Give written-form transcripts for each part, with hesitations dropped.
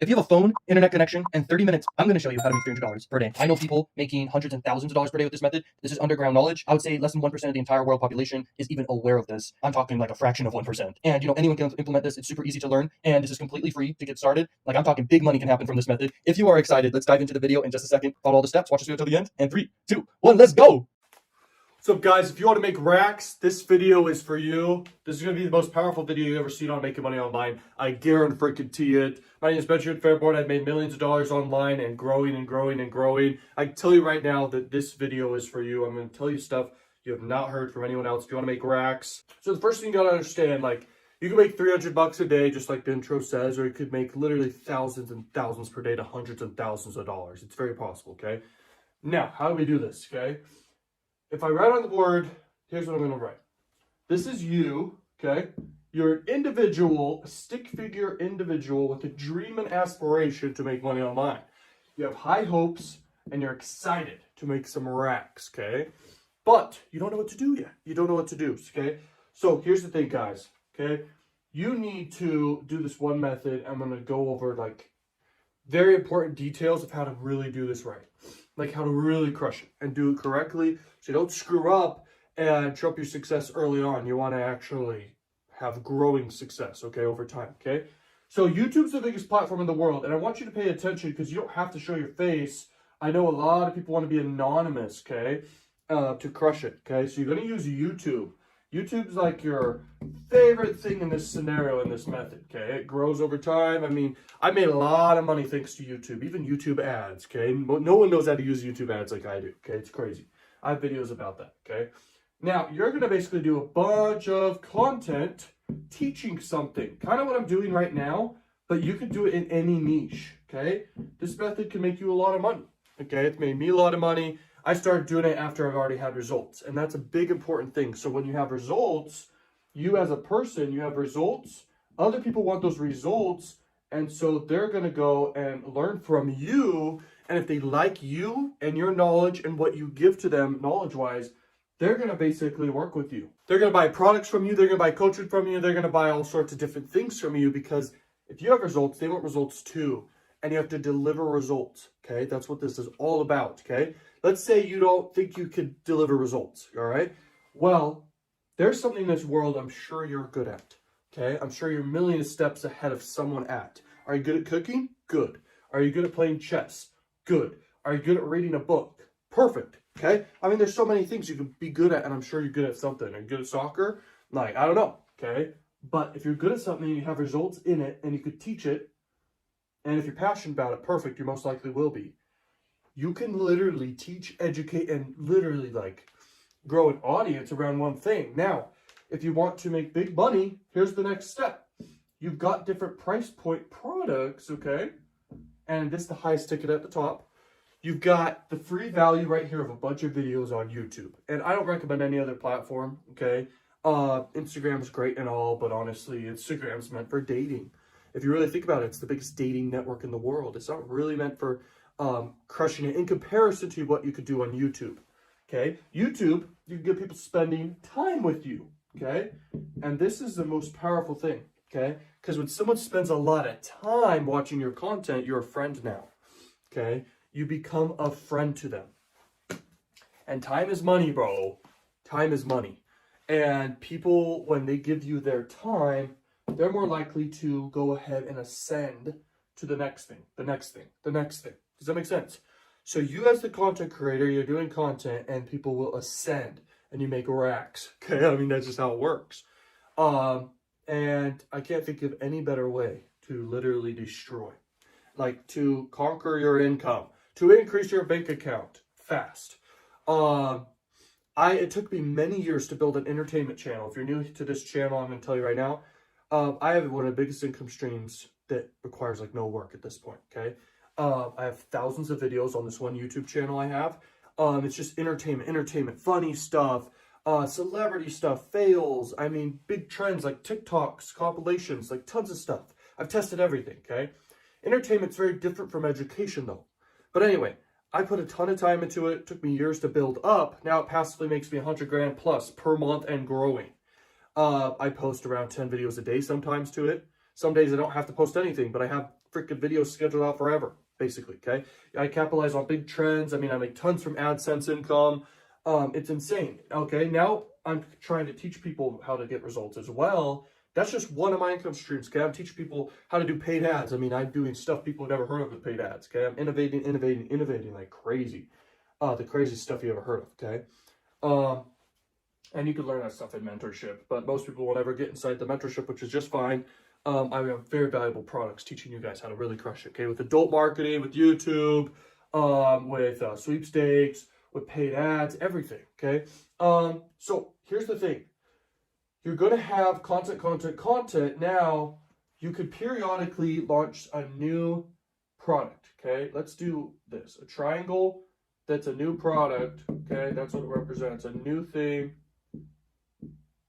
If you have a phone, internet connection, and 30 minutes, I'm going to show you how to make $300 per day. I know people making hundreds and thousands of dollars per day with this method. This is underground knowledge. I would say less than 1% of the entire world population is even aware of this. I'm talking like a fraction of 1%. And anyone can implement this. It's super easy to learn, and this is completely free to get started. Like, I'm talking big money can happen from this method. If you are excited, let's dive into the video in just a second. Follow all the steps. Watch this video till the end. And 3, 2, 1, let's go. What's up, guys? If you want to make racks, this video is for you. This is going to be the most powerful video you've ever seen on making money online. I guarantee it. My name is Benjamin Fairborn. I've made millions of dollars online and growing and growing and growing. I can tell you right now that this video is for you. I'm going to tell you stuff you have not heard from anyone else if you want to make racks. So the first thing you got to understand, like, you can make $300 a day, just like the intro says, or you could make literally thousands and thousands per day to hundreds and thousands of dollars. It's very possible, okay? Now, how do we do this, okay? If I write on the board, here's what I'm going to write. This is you, okay? You're an individual, a stick figure individual with a dream and aspiration to make money online. You have high hopes and you're excited to make some racks, okay? But you don't know what to do yet. You don't know what to do, okay? So here's the thing, guys, okay? You need to do this one method. I'm going to go over like very important details of how to really do this right. Like how to really crush it and do it correctly so you don't screw up and trump your success early on. You want to actually have growing success, okay, over time, okay? So YouTube's the biggest platform in the world, and I want you to pay attention because you don't have to show your face. I know a lot of people want to be anonymous, okay, to crush it, okay? So you're going to use YouTube. YouTube's like your favorite thing in this scenario, in this method, okay? It grows over time. I mean, I made a lot of money thanks to YouTube, even YouTube ads, okay? No one knows how to use YouTube ads like I do, okay? It's crazy. I have videos about that, okay? Now, you're going to basically do a bunch of content teaching something, kind of what I'm doing right now, but you could do it in any niche, okay? This method can make you a lot of money, okay? It's made me a lot of money. I started doing it after I've already had results, and that's a big important thing. So when you have results, you as a person, you have results, other people want those results, and so they're going to go and learn from you, and if they like you and your knowledge and what you give to them knowledge-wise, they're going to basically work with you. They're going to buy products from you, they're going to buy coaching from you, they're going to buy all sorts of different things from you because if you have results, they want results too, and you have to deliver results, okay? That's what this is all about, okay? Let's say you don't think you could deliver results, all right? Well, there's something in this world I'm sure you're good at, okay? I'm sure you're a million steps ahead of someone at. Are you good at cooking? Good. Are you good at playing chess? Good. Are you good at reading a book? Perfect, okay? I mean, there's so many things you can be good at, and I'm sure you're good at something. Are you good at soccer? Like, I don't know, okay? But if you're good at something and you have results in it and you could teach it, and if you're passionate about it, perfect, you most likely will be. You can literally teach, educate, and literally like grow an audience around one thing. Now, if you want to make big money, here's the next step. You've got different price point products, okay? And this is the highest ticket at the top. You've got the free value right here of a bunch of videos on YouTube. And I don't recommend any other platform, okay? Instagram is great and all, but honestly, Instagram's meant for dating. If you really think about it, it's the biggest dating network in the world. It's not really meant for crushing it in comparison to what you could do on YouTube, okay? YouTube, you can get people spending time with you, okay? And this is the most powerful thing, okay? Because when someone spends a lot of time watching your content, you're a friend now, okay? You become a friend to them. And time is money, bro. Time is money. And people, when they give you their time, they're more likely to go ahead and ascend to the next thing, the next thing, the next thing. Does that make sense? So you as the content creator, you're doing content and people will ascend and you make racks. Okay, I mean, that's just how it works. And I can't think of any better way to literally destroy. Like to conquer your income, to increase your bank account fast. It took me many years to build an entertainment channel. If you're new to this channel, I'm going to tell you right now, I have one of the biggest income streams that requires like no work at this point, okay? I have thousands of videos on this one YouTube channel I have. It's just entertainment, funny stuff, celebrity stuff, fails. I mean, big trends like TikToks, compilations, like tons of stuff. I've tested everything, okay? Entertainment's very different from education though. But anyway, I put a ton of time into it. It took me years to build up. Now it passively makes me 100 grand plus per month and growing. I post around 10 videos a day sometimes to it. Some days I don't have to post anything, but I have freaking videos scheduled out forever, basically, okay? I capitalize on big trends. I mean, I make tons from AdSense income. It's insane, okay? Now I'm trying to teach people how to get results as well. That's just one of my income streams, okay? I'm teaching people how to do paid ads. I mean, I'm doing stuff people have never heard of with paid ads, okay? I'm innovating like crazy. The craziest stuff you ever heard of, okay? And you can learn that stuff in mentorship, but most people will never get inside the mentorship, which is just fine. I have very valuable products teaching you guys how to really crush it, okay? With adult marketing, with YouTube, with sweepstakes, with paid ads, everything, okay? So here's the thing. You're going to have content. Now, you could periodically launch a new product, okay? Let's do this. A triangle, that's a new product, okay? That's what it represents, a new thing,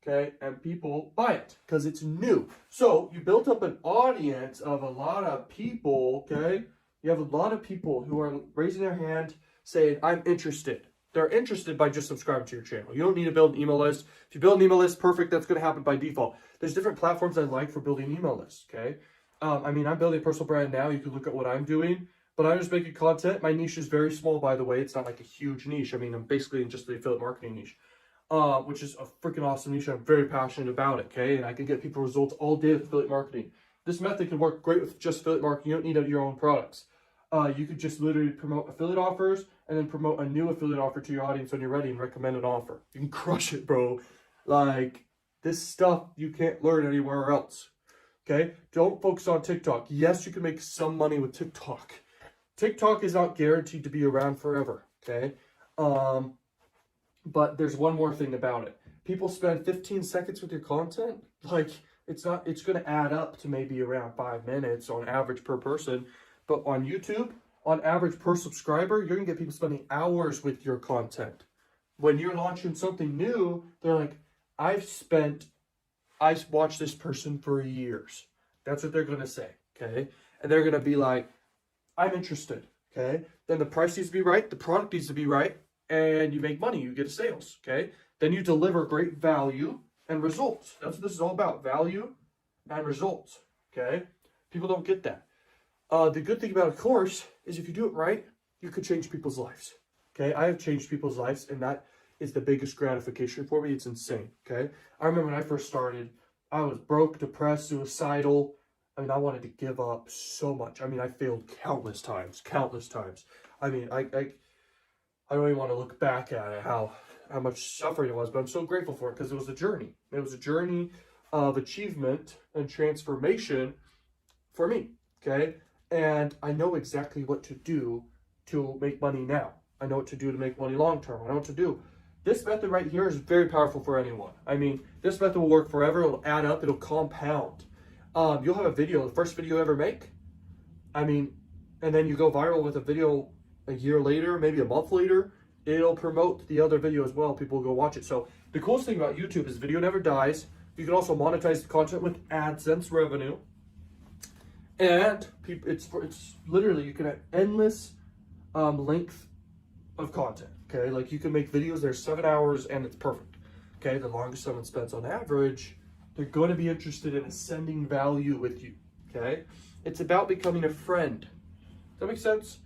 okay? And people buy it because it's new. So you built up an audience of a lot of people, okay? You have a lot of people who are raising their hand saying, I'm interested. They're interested by just subscribing to your channel. You don't need to build an email list. If you build an email list, perfect. That's going to happen by default. There's different platforms I like for building email lists, okay? I mean, I'm building a personal brand now. You can look at what I'm doing, but I'm just making content. My niche is very small, by the way. It's not like a huge niche. I mean, I'm basically in just the affiliate marketing niche, which is a freaking awesome niche. I'm very passionate about it, okay? And I can get people results all day with affiliate marketing. This method can work great with just affiliate marketing. You don't need your own products. You could just literally promote affiliate offers and then promote a new affiliate offer to your audience when you're ready and recommend an offer. You can crush it, bro. Like, this stuff you can't learn anywhere else, okay? Don't focus on TikTok. Yes, you can make some money with TikTok. TikTok is not guaranteed to be around forever, okay? But there's one more thing about it. People spend 15 seconds with your content. Like, it's going to add up to maybe around 5 minutes on average per person. But on YouTube, on average per subscriber, you're going to get people spending hours with your content. When you're launching something new, they're like, I've watched this person for years. That's what they're going to say, okay? And they're going to be like, I'm interested, okay? Then the price needs to be right, the product needs to be right, and you make money, you get sales, okay? Then you deliver great value and results. That's what this is all about, value and results, okay? People don't get that. The good thing about a course is if you do it right, you could change people's lives, okay? I have changed people's lives, and that is the biggest gratification for me. It's insane, okay? I remember when I first started, I was broke, depressed, suicidal. I mean, I wanted to give up so much. I mean, I failed countless times. I mean, I don't even want to look back at it, how much suffering it was, but I'm so grateful for it because it was a journey. It was a journey of achievement and transformation for me, okay? And I know exactly what to do to make money now. I know what to do to make money long term. I know what to do. This method right here is very powerful for anyone. I mean, this method will work forever. It'll add up. It'll compound. You'll have a video, the first video you ever make. I mean, and then you go viral with a video a year later, maybe a month later. It'll promote the other video as well. People will go watch it. So the coolest thing about YouTube is video never dies. You can also monetize the content with AdSense revenue. And it's literally, you can have endless length of content, okay? Like, you can make videos that are 7 hours and it's perfect, okay? The longest someone spends on average, they're going to be interested in ascending value with you, okay? It's about becoming a friend. Does that make sense?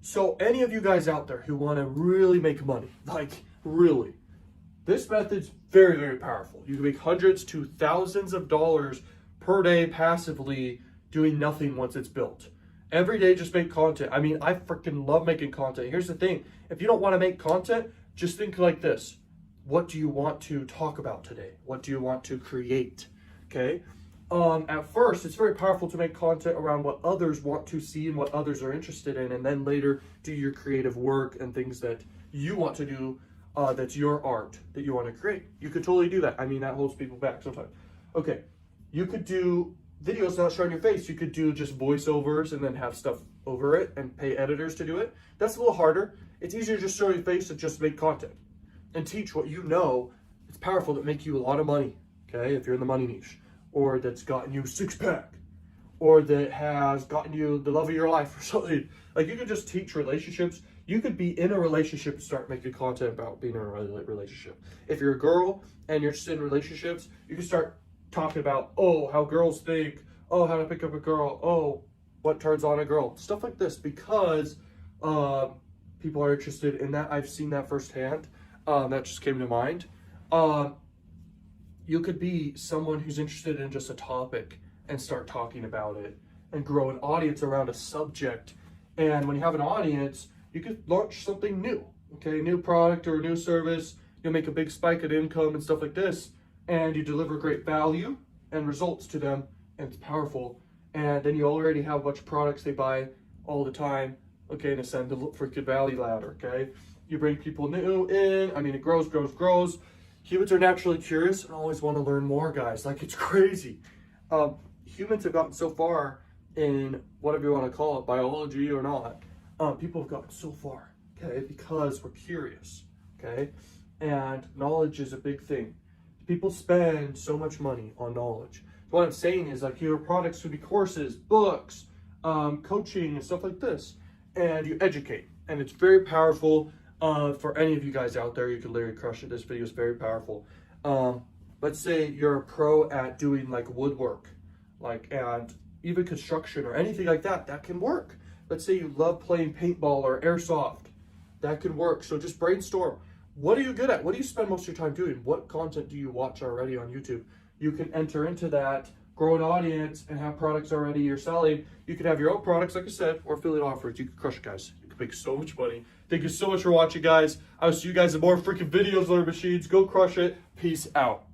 So any of you guys out there who want to really make money, like really, this method's very, very powerful. You can make hundreds to thousands of dollars per day passively doing nothing once it's built. Every day, just make content. I mean, I freaking love making content. Here's the thing. If you don't want to make content, just think like this. What do you want to talk about today? What do you want to create? Okay? At first, it's very powerful to make content around what others want to see and what others are interested in, and then later do your creative work and things that you want to do, that's your art that you want to create. You could totally do that. I mean, that holds people back sometimes. Okay, you could do videos not showing your face. You could do just voiceovers and then have stuff over it and pay editors to do it. That's a little harder. It's easier to just show your face and just make content and teach what you know. It's powerful to make you a lot of money, okay, if you're in the money niche, or that's gotten you a six-pack, or that has gotten you the love of your life or something. Like, you could just teach relationships. You could be in a relationship and start making content about being in a relationship. If you're a girl and you're interested in relationships, you can start talking about, oh, how girls think, oh, how to pick up a girl, oh, what turns on a girl, stuff like this, because people are interested in that. I've seen that firsthand. That just came to mind. You could be someone who's interested in just a topic and start talking about it and grow an audience around a subject. And when you have an audience, you could launch something new, okay? New product or a new service. You'll make a big spike in income and stuff like this. And you deliver great value and results to them. And it's powerful. And then you already have a bunch of products they buy all the time. Okay, and ascend the freaking value ladder, okay? You bring people new in. I mean, it grows, grows, grows. Humans are naturally curious and always want to learn more, guys. Like, it's crazy. Humans have gotten so far in whatever you want to call it, biology or not. People have gotten so far, okay, because we're curious, okay? And knowledge is a big thing. People spend so much money on knowledge. What I'm saying is, like, your products could be courses, books, coaching, and stuff like this. And you educate. And it's very powerful. For any of you guys out there, you could literally crush it. This video is very powerful. Let's say you're a pro at doing like woodwork, and even construction or anything like that. That can work. Let's say you love playing paintball or airsoft. That can work. So just brainstorm. What are you good at? What do you spend most of your time doing? What content do you watch already on YouTube? You can enter into that, grow an audience, and have products already you're selling. You could have your own products, like I said, or affiliate offers. You can crush it, guys. You can make so much money. Thank you so much for watching, guys. I will see you guys in more freaking videos, Learn Machines. Go crush it. Peace out.